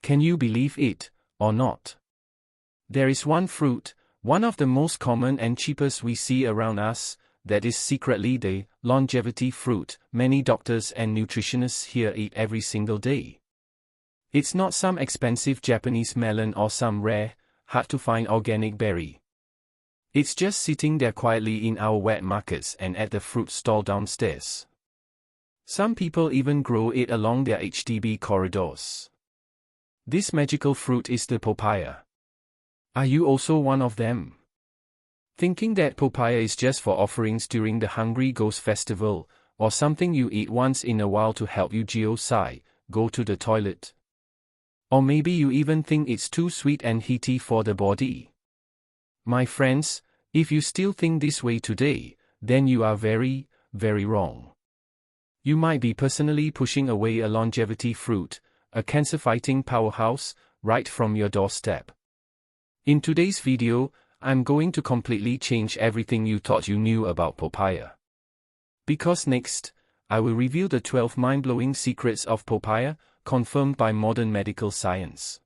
Can you believe it, or not? There is one fruit, one of the most common and cheapest we see around us, that is secretly the longevity fruit many doctors and nutritionists here eat every single day. It's not some expensive Japanese melon or some rare, hard-to-find organic berry. It's just sitting there quietly in our wet markets and at the fruit stall downstairs. Some people even grow it along their HDB corridors. This magical fruit is the papaya. Are you also one of them? Thinking that papaya is just for offerings during the Hungry Ghost Festival, or something you eat once in a while to help you go to the toilet? Or maybe you even think it's too sweet and heaty for the body? My friends, if you still think this way today, then you are very, very wrong. You might be personally pushing away a longevity fruit, a cancer-fighting powerhouse, right from your doorstep. In today's video, I'm going to completely change everything you thought you knew about papaya. Because next, I will reveal the 12 mind-blowing secrets of papaya, confirmed by modern medical science.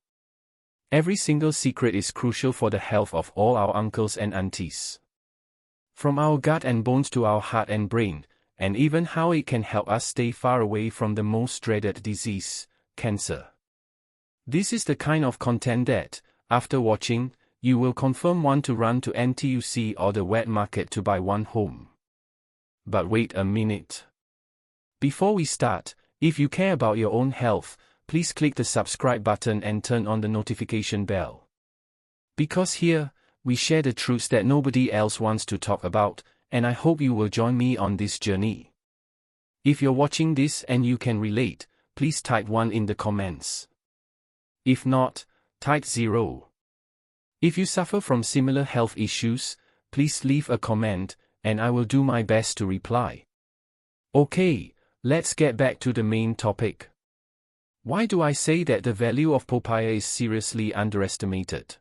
Every single secret is crucial for the health of all our uncles and aunties. From our gut and bones to our heart and brain, and even how it can help us stay far away from the most dreaded disease, cancer. This is the kind of content that, after watching, you will confirm want to run to NTUC or the wet market to buy one home. But wait a minute. Before we start, if you care about your own health, please click the subscribe button and turn on the notification bell. Because here, we share the truths that nobody else wants to talk about, and I hope you will join me on this journey. If you're watching this and you can relate, please type 1 in the comments. If not, type 0. If you suffer from similar health issues, please leave a comment, and I will do my best to reply. Okay, let's get back to the main topic. Why do I say that the value of papaya is seriously underestimated?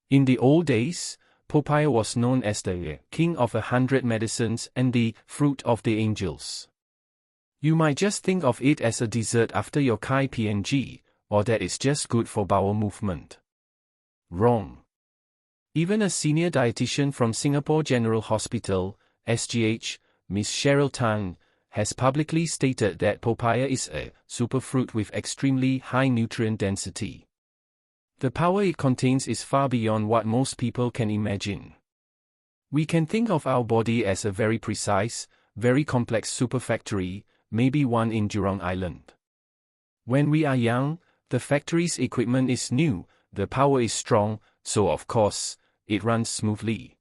In the old days, papaya was known as the king of 100 medicines and the fruit of the angels. You might just think of it as a dessert after your kai PNG, or that it's just good for bowel movement. Wrong. Even a senior dietitian from Singapore General Hospital, SGH, Miss Cheryl Tan, has publicly stated that papaya is a superfruit with extremely high nutrient density. The power it contains is far beyond what most people can imagine. We can think of our body as a very precise, very complex superfactory, maybe one in Jurong Island. When we are young, the factory's equipment is new, the power is strong, so of course, it runs smoothly.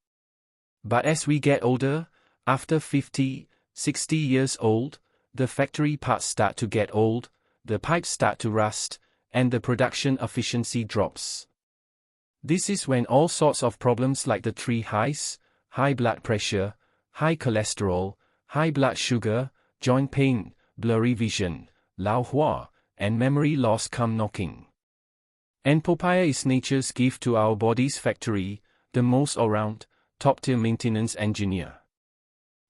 But as we get older, after 50, 60 years old, the factory parts start to get old, the pipes start to rust, and the production efficiency drops. This is when all sorts of problems like the three highs, high blood pressure, high cholesterol, high blood sugar, joint pain, blurry vision, lao hua, and memory loss come knocking. And papaya is nature's gift to our body's factory, the most all-round, top-tier maintenance engineer.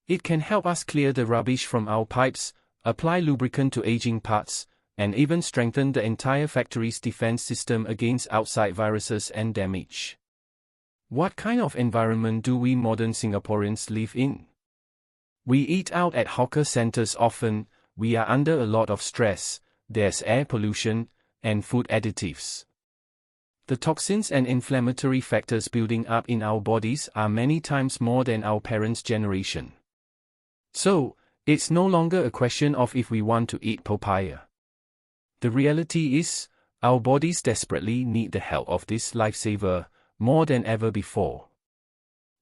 It can help us clear the rubbish from our pipes, apply lubricant to aging parts, and even strengthen the entire factory's defense system against outside viruses and damage. What kind of environment do we modern Singaporeans live in? We eat out at hawker centers often, we are under a lot of stress, there's air pollution, and food additives. The toxins and inflammatory factors building up in our bodies are many times more than our parents' generation. So, it's no longer a question of if we want to eat papaya. The reality is, our bodies desperately need the help of this lifesaver, more than ever before.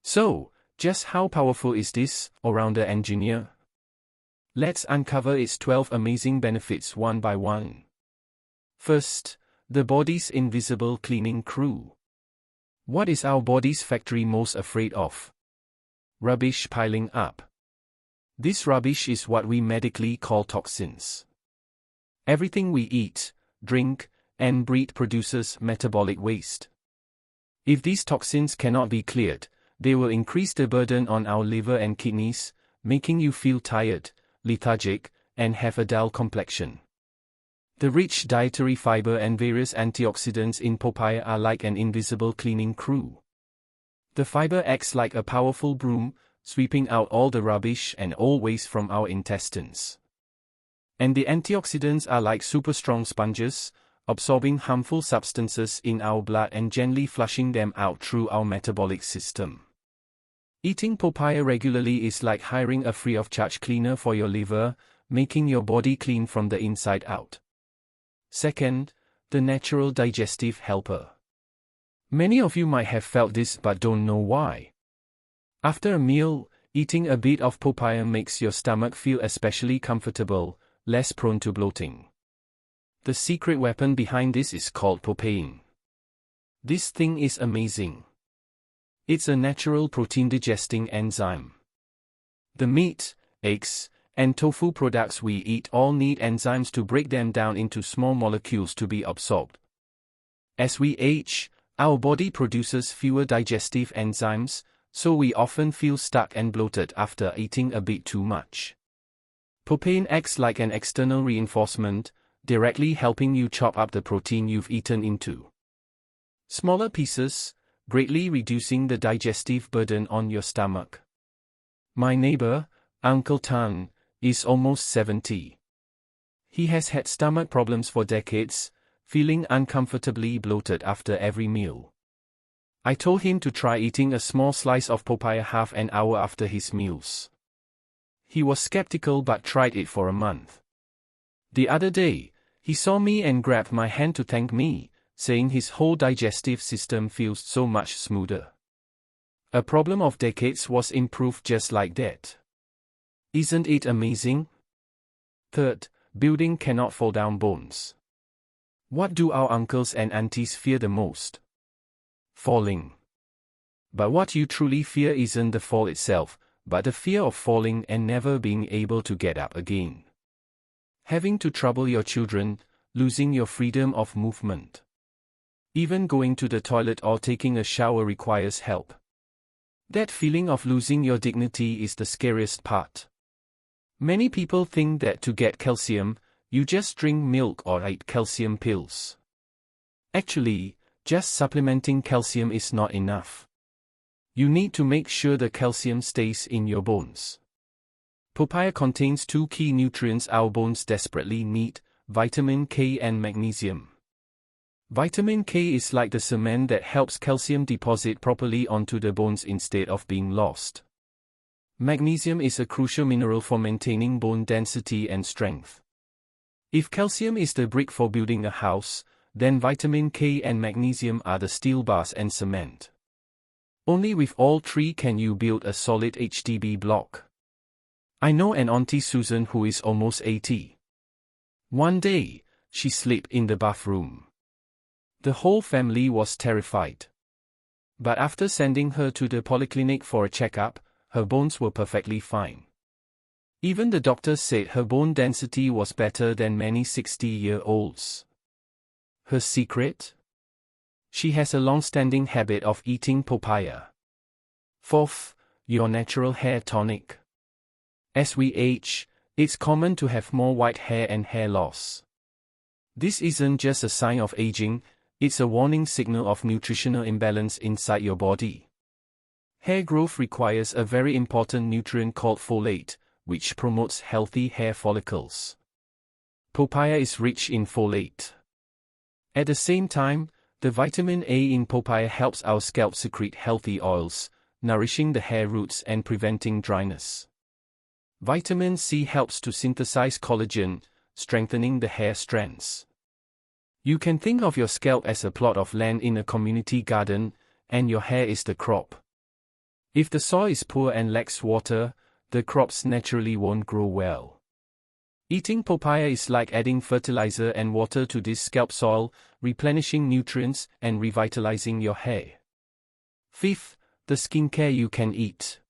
So, just how powerful is this all-rounder engineer? Let's uncover its 12 amazing benefits one by one. First, the body's invisible cleaning crew. What is our body's factory most afraid of? Rubbish piling up. This rubbish is what we medically call toxins. Everything we eat, drink, and breathe produces metabolic waste. If these toxins cannot be cleared, they will increase the burden on our liver and kidneys, making you feel tired, lethargic, and have a dull complexion. The rich dietary fiber and various antioxidants in papaya are like an invisible cleaning crew. The fiber acts like a powerful broom, sweeping out all the rubbish and all waste from our intestines. And the antioxidants are like super strong sponges, absorbing harmful substances in our blood and gently flushing them out through our metabolic system. Eating papaya regularly is like hiring a free-of-charge cleaner for your liver, making your body clean from the inside out. Second, the natural digestive helper. Many of you might have felt this but don't know why. After a meal, eating a bit of papaya makes your stomach feel especially comfortable, less prone to bloating. The secret weapon behind this is called papain. This thing is amazing. It's a natural protein-digesting enzyme. The meat, eggs, and tofu products we eat all need enzymes to break them down into small molecules to be absorbed. As we age, our body produces fewer digestive enzymes, so we often feel stuck and bloated after eating a bit too much. Papain acts like an external reinforcement, directly helping you chop up the protein you've eaten into smaller pieces, greatly reducing the digestive burden on your stomach. My neighbor, Uncle Tan, is almost 70. He has had stomach problems for decades, feeling uncomfortably bloated after every meal. I told him to try eating a small slice of papaya half an hour after his meals. He was skeptical but tried it for a month. The other day, he saw me and grabbed my hand to thank me, saying his whole digestive system feels so much smoother. A problem of decades was improved just like that. Isn't it amazing? Third, building cannot fall down bones. What do our uncles and aunties fear the most? Falling. But what you truly fear isn't the fall itself, but the fear of falling and never being able to get up again. Having to trouble your children, losing your freedom of movement. Even going to the toilet or taking a shower requires help. That feeling of losing your dignity is the scariest part. Many people think that to get calcium, you just drink milk or eat calcium pills. Actually, just supplementing calcium is not enough. You need to make sure the calcium stays in your bones. Papaya contains two key nutrients our bones desperately need, vitamin K and magnesium. Vitamin K is like the cement that helps calcium deposit properly onto the bones instead of being lost. Magnesium is a crucial mineral for maintaining bone density and strength. If calcium is the brick for building a house, then vitamin K and magnesium are the steel bars and cement. Only with all three can you build a solid HDB block. I know an Auntie Susan who is almost 80. One day, she slept in the bathroom. The whole family was terrified. But after sending her to the polyclinic for a checkup, her bones were perfectly fine. Even the doctors said her bone density was better than many 60-year-olds. Her secret? She has a long-standing habit of eating papaya. Fourth, your natural hair tonic. As we age, it's common to have more white hair and hair loss. This isn't just a sign of aging, it's a warning signal of nutritional imbalance inside your body. Hair growth requires a very important nutrient called folate, which promotes healthy hair follicles. Papaya is rich in folate. At the same time, the vitamin A in papaya helps our scalp secrete healthy oils, nourishing the hair roots and preventing dryness. Vitamin C helps to synthesize collagen, strengthening the hair strands. You can think of your scalp as a plot of land in a community garden, and your hair is the crop. If the soil is poor and lacks water, the crops naturally won't grow well. Eating papaya is like adding fertilizer and water to this scalp soil, replenishing nutrients and revitalizing your hair. Fifth, the skincare you can eat.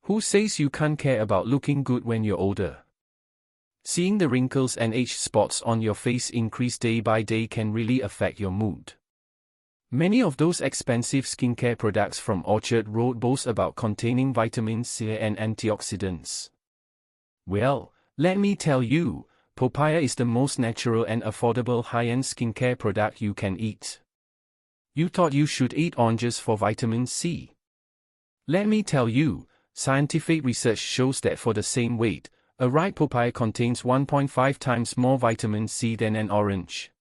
Who says you can't care about looking good when you're older? Seeing the wrinkles and age spots on your face increase day by day can really affect your mood. Many of those expensive skincare products from Orchard Road boast about containing vitamin C and antioxidants. Well, let me tell you, papaya is the most natural and affordable high-end skincare product you can eat. You thought you should eat oranges for vitamin C. Let me tell you, scientific research shows that for the same weight, a ripe papaya contains 1.5 times more vitamin C than an orange.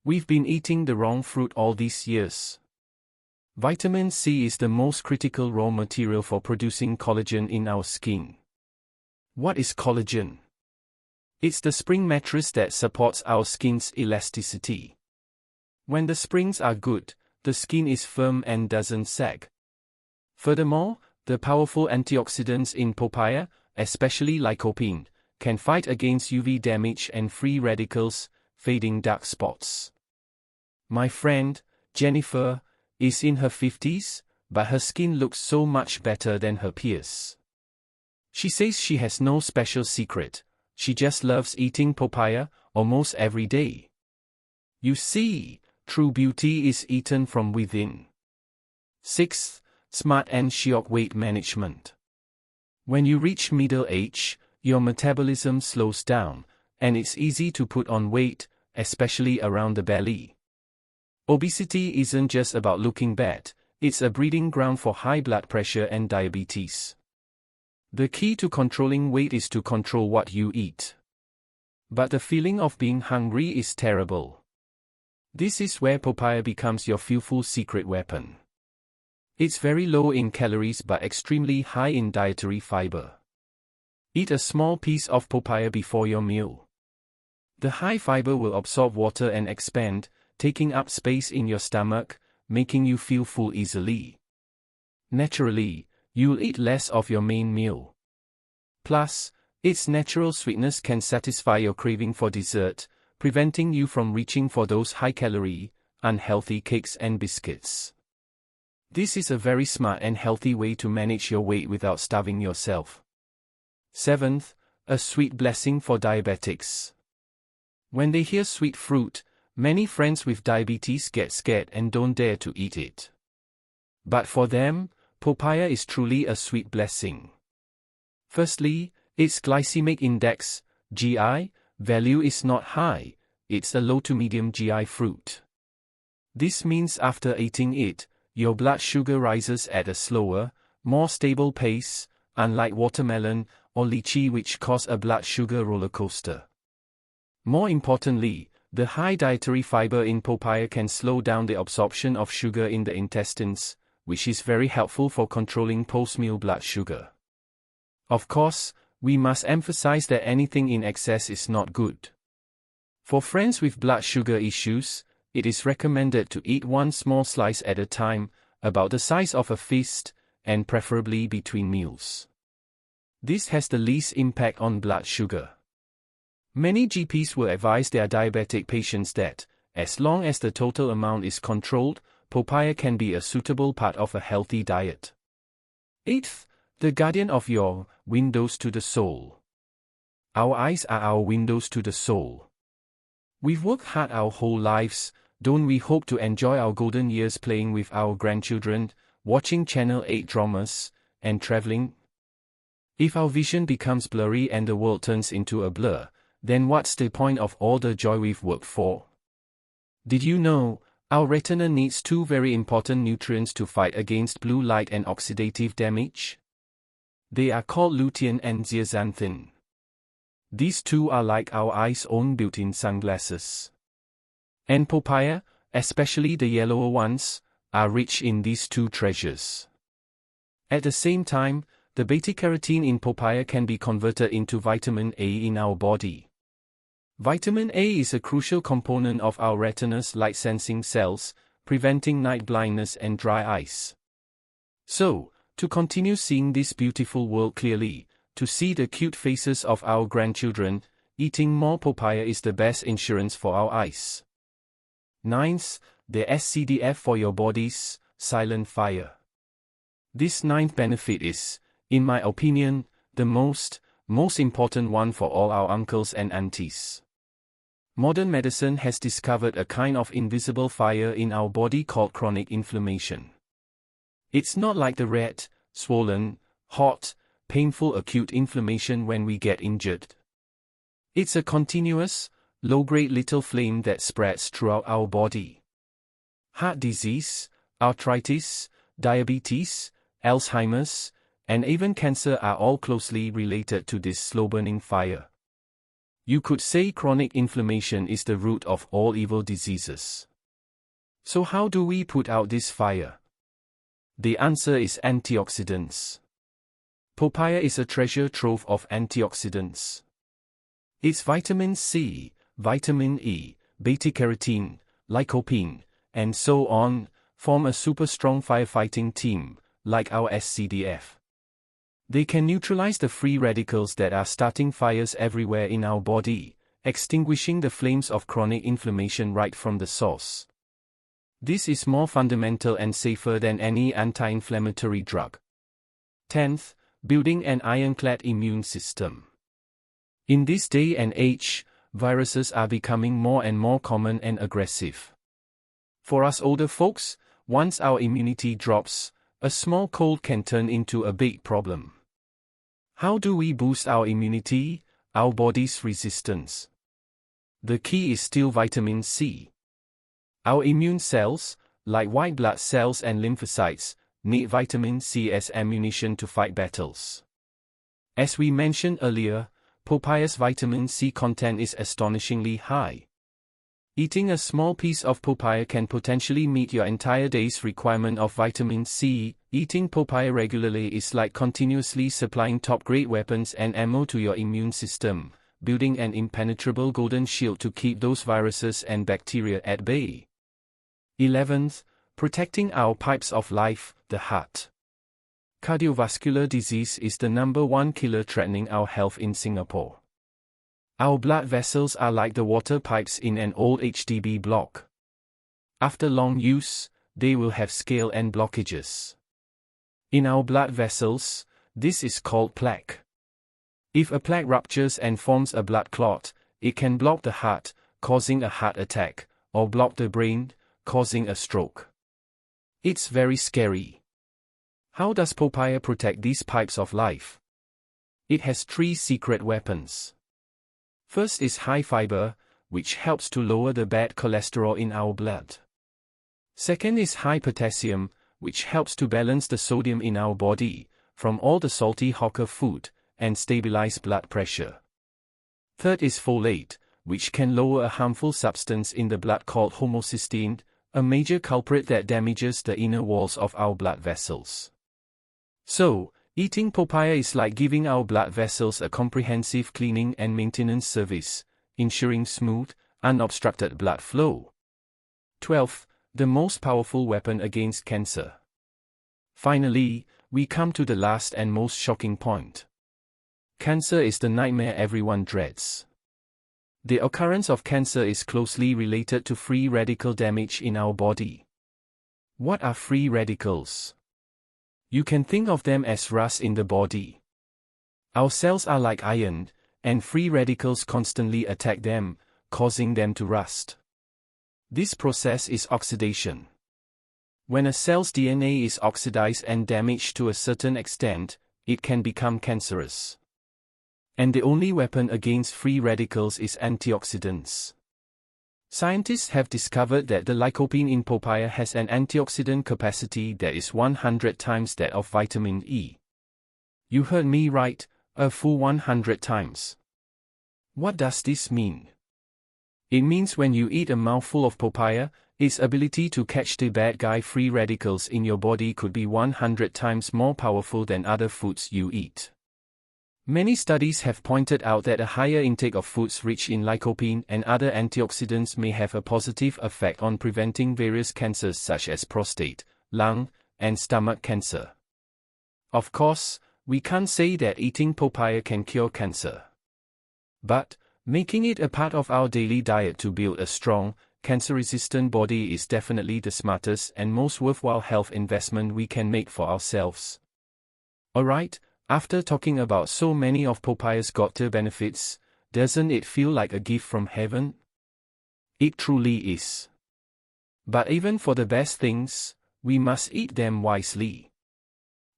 We've been eating the wrong fruit all these years. Vitamin C is the most critical raw material for producing collagen in our skin. What is collagen? It's the spring mattress that supports our skin's elasticity. When the springs are good, the skin is firm and doesn't sag. Furthermore, the powerful antioxidants in papaya, especially lycopene, can fight against UV damage and free radicals, fading dark spots. My friend, Jennifer, is in her 50s, but her skin looks so much better than her peers. She says she has no special secret, she just loves eating papaya almost every day. You see, true beauty is eaten from within. 6th, smart and chic weight management. When you reach middle age, your metabolism slows down, and it's easy to put on weight, especially around the belly. Obesity isn't just about looking bad, it's a breeding ground for high blood pressure and diabetes. The key to controlling weight is to control what you eat. But the feeling of being hungry is terrible. This is where papaya becomes your fearful secret weapon. It's very low in calories but extremely high in dietary fiber. Eat a small piece of papaya before your meal. The high fiber will absorb water and expand, taking up space in your stomach, making you feel full easily. Naturally, you'll eat less of your main meal. Plus, its natural sweetness can satisfy your craving for dessert, preventing you from reaching for those high-calorie, unhealthy cakes and biscuits. This is a very smart and healthy way to manage your weight without starving yourself. 7th, a sweet blessing for diabetics. When they hear sweet fruit, many friends with diabetes get scared and don't dare to eat it. But for them, papaya is truly a sweet blessing. Firstly, its glycemic index, GI, value is not high, it's a low to medium GI fruit. This means after eating it, your blood sugar rises at a slower, more stable pace, unlike watermelon or lychee which cause a blood sugar roller coaster. More importantly, the high dietary fiber in papaya can slow down the absorption of sugar in the intestines, which is very helpful for controlling post-meal blood sugar. Of course, we must emphasize that anything in excess is not good. For friends with blood sugar issues, it is recommended to eat one small slice at a time, about the size of a fist, and preferably between meals. This has the least impact on blood sugar. Many GPs will advise their diabetic patients that, as long as the total amount is controlled, papaya can be a suitable part of a healthy diet. 8th, the guardian of your windows to the soul. Our eyes are our windows to the soul. We've worked hard our whole lives, don't we hope to enjoy our golden years playing with our grandchildren, watching Channel 8 dramas, and traveling? If our vision becomes blurry and the world turns into a blur, then what's the point of all the joy we've worked for? Did you know, our retina needs two very important nutrients to fight against blue light and oxidative damage? They are called lutein and zeaxanthin. These two are like our eyes' own built-in sunglasses. And papaya, especially the yellower ones, are rich in these two treasures. At the same time, the beta-carotene in papaya can be converted into vitamin A in our body. Vitamin A is a crucial component of our retina's light-sensing cells, preventing night blindness and dry eyes. So, to continue seeing this beautiful world clearly, to see the cute faces of our grandchildren, eating more papaya is the best insurance for our eyes. 9th, the SCDF for your body's silent fire. This 9th benefit is, in my opinion, the most important one for all our uncles and aunties. Modern medicine has discovered a kind of invisible fire in our body called chronic inflammation. It's not like the red, swollen, hot, painful acute inflammation when we get injured. It's a continuous, low-grade little flame that spreads throughout our body. Heart disease, arthritis, diabetes, Alzheimer's, and even cancer are all closely related to this slow-burning fire. You could say chronic inflammation is the root of all evil diseases. So how do we put out this fire? The answer is antioxidants. Papaya is a treasure trove of antioxidants. Its vitamin C, vitamin E, beta-carotene, lycopene, and so on, form a super strong firefighting team, like our SCDF. They can neutralize the free radicals that are starting fires everywhere in our body, extinguishing the flames of chronic inflammation right from the source. This is more fundamental and safer than any anti-inflammatory drug. 10th, building an ironclad immune system. In this day and age, viruses are becoming more and more common and aggressive. For us older folks, once our immunity drops, a small cold can turn into a big problem. How do we boost our immunity, our body's resistance? The key is still vitamin C. Our immune cells, like white blood cells and lymphocytes, need vitamin C as ammunition to fight battles. As we mentioned earlier, papaya's vitamin C content is astonishingly high. Eating a small piece of papaya can potentially meet your entire day's requirement of vitamin C. Eating papaya regularly is like continuously supplying top-grade weapons and ammo to your immune system, building an impenetrable golden shield to keep those viruses and bacteria at bay. 11th, protecting our pipes of life, the heart. Cardiovascular disease is the #1 killer threatening our health in Singapore. Our blood vessels are like the water pipes in an old HDB block. After long use, they will have scale and blockages. In our blood vessels, this is called plaque. If a plaque ruptures and forms a blood clot, it can block the heart, causing a heart attack, or block the brain, causing a stroke. It's very scary. How does papaya protect these pipes of life? It has 3 secret weapons. First is high fiber, which helps to lower the bad cholesterol in our blood. Second is high potassium, which helps to balance the sodium in our body, from all the salty hawker food, and stabilize blood pressure. Third is folate, which can lower a harmful substance in the blood called homocysteine, a major culprit that damages the inner walls of our blood vessels. So, eating papaya is like giving our blood vessels a comprehensive cleaning and maintenance service, ensuring smooth, unobstructed blood flow. 12th, the most powerful weapon against cancer. Finally, we come to the last and most shocking point. Cancer is the nightmare everyone dreads. The occurrence of cancer is closely related to free radical damage in our body. What are free radicals? You can think of them as rust in the body. Our cells are like iron, and free radicals constantly attack them, causing them to rust. This process is oxidation. When a cell's DNA is oxidized and damaged to a certain extent, it can become cancerous. And the only weapon against free radicals is antioxidants. Scientists have discovered that the lycopene in papaya has an antioxidant capacity that is 100 times that of vitamin E. You heard me right, a full 100 times. What does this mean? It means when you eat a mouthful of papaya, its ability to catch the bad guy free radicals in your body could be 100 times more powerful than other foods you eat. Many studies have pointed out that a higher intake of foods rich in lycopene and other antioxidants may have a positive effect on preventing various cancers such as prostate, lung, and stomach cancer. Of course, we can't say that eating papaya can cure cancer. But, making it a part of our daily diet to build a strong, cancer-resistant body is definitely the smartest and most worthwhile health investment we can make for ourselves. Alright, after talking about so many of papaya's got-to benefits, doesn't it feel like a gift from heaven? It truly is. But even for the best things, we must eat them wisely.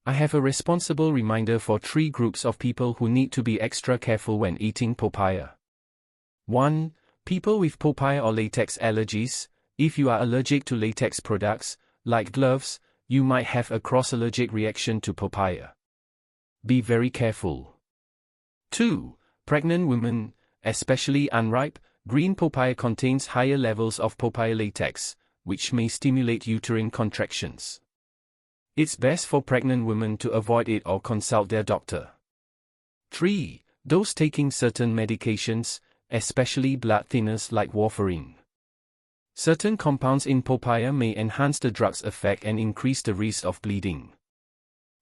I have a responsible reminder for 3 groups of people who need to be extra careful when eating papaya. 1. People with papaya or latex allergies. If you are allergic to latex products, like gloves, you might have a cross-allergic reaction to papaya. Be very careful. 2. Pregnant women, especially unripe, green papaya contains higher levels of papaya latex, which may stimulate uterine contractions. It's best for pregnant women to avoid it or consult their doctor. 3. Those taking certain medications, especially blood thinners like warfarin. Certain compounds in papaya may enhance the drug's effect and increase the risk of bleeding.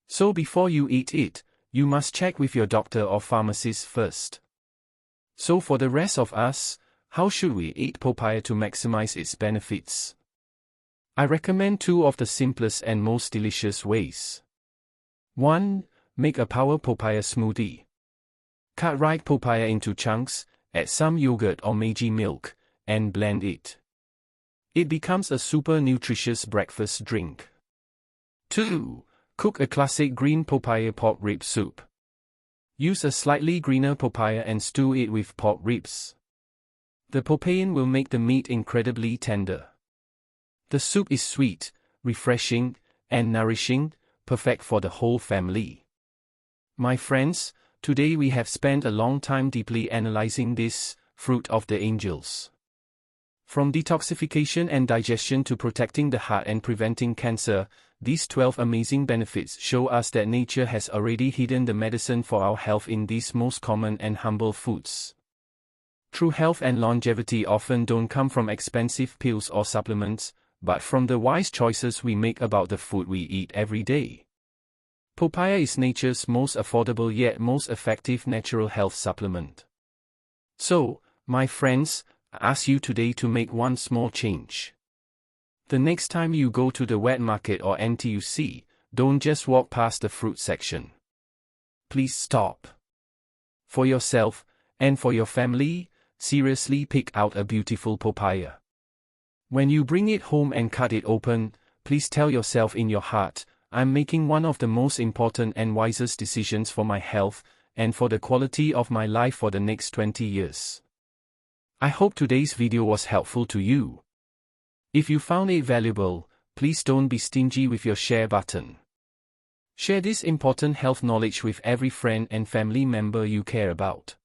So before you eat it, you must check with your doctor or pharmacist first. So for the rest of us, how should we eat papaya to maximize its benefits? I recommend 2 of the simplest and most delicious ways. 1. Make a power papaya smoothie. Cut ripe papaya into chunks, add some yogurt or Meiji milk, and blend it. It becomes a super nutritious breakfast drink. 2. Cook a classic green papaya pork rib soup. Use a slightly greener papaya and stew it with pork ribs. The papain will make the meat incredibly tender. The soup is sweet, refreshing, and nourishing, perfect for the whole family. My friends, today we have spent a long time deeply analyzing this fruit of the angels. From detoxification and digestion to protecting the heart and preventing cancer, these 12 amazing benefits show us that nature has already hidden the medicine for our health in these most common and humble foods. True health and longevity often don't come from expensive pills or supplements, but from the wise choices we make about the food we eat every day. Papaya is nature's most affordable yet most effective natural health supplement. So, my friends, I ask you today to make one small change. The next time you go to the wet market or NTUC, don't just walk past the fruit section. Please stop. For yourself, and for your family, seriously pick out a beautiful papaya. When you bring it home and cut it open, please tell yourself in your heart, I'm making one of the most important and wisest decisions for my health, and for the quality of my life for the next 20 years. I hope today's video was helpful to you. If you found it valuable, please don't be stingy with your share button. Share this important health knowledge with every friend and family member you care about.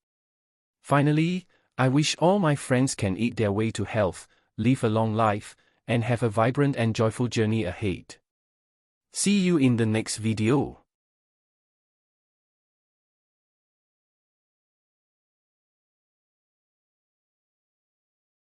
Finally, I wish all my friends can eat their way to health, live a long life, and have a vibrant and joyful journey ahead. See you in the next video.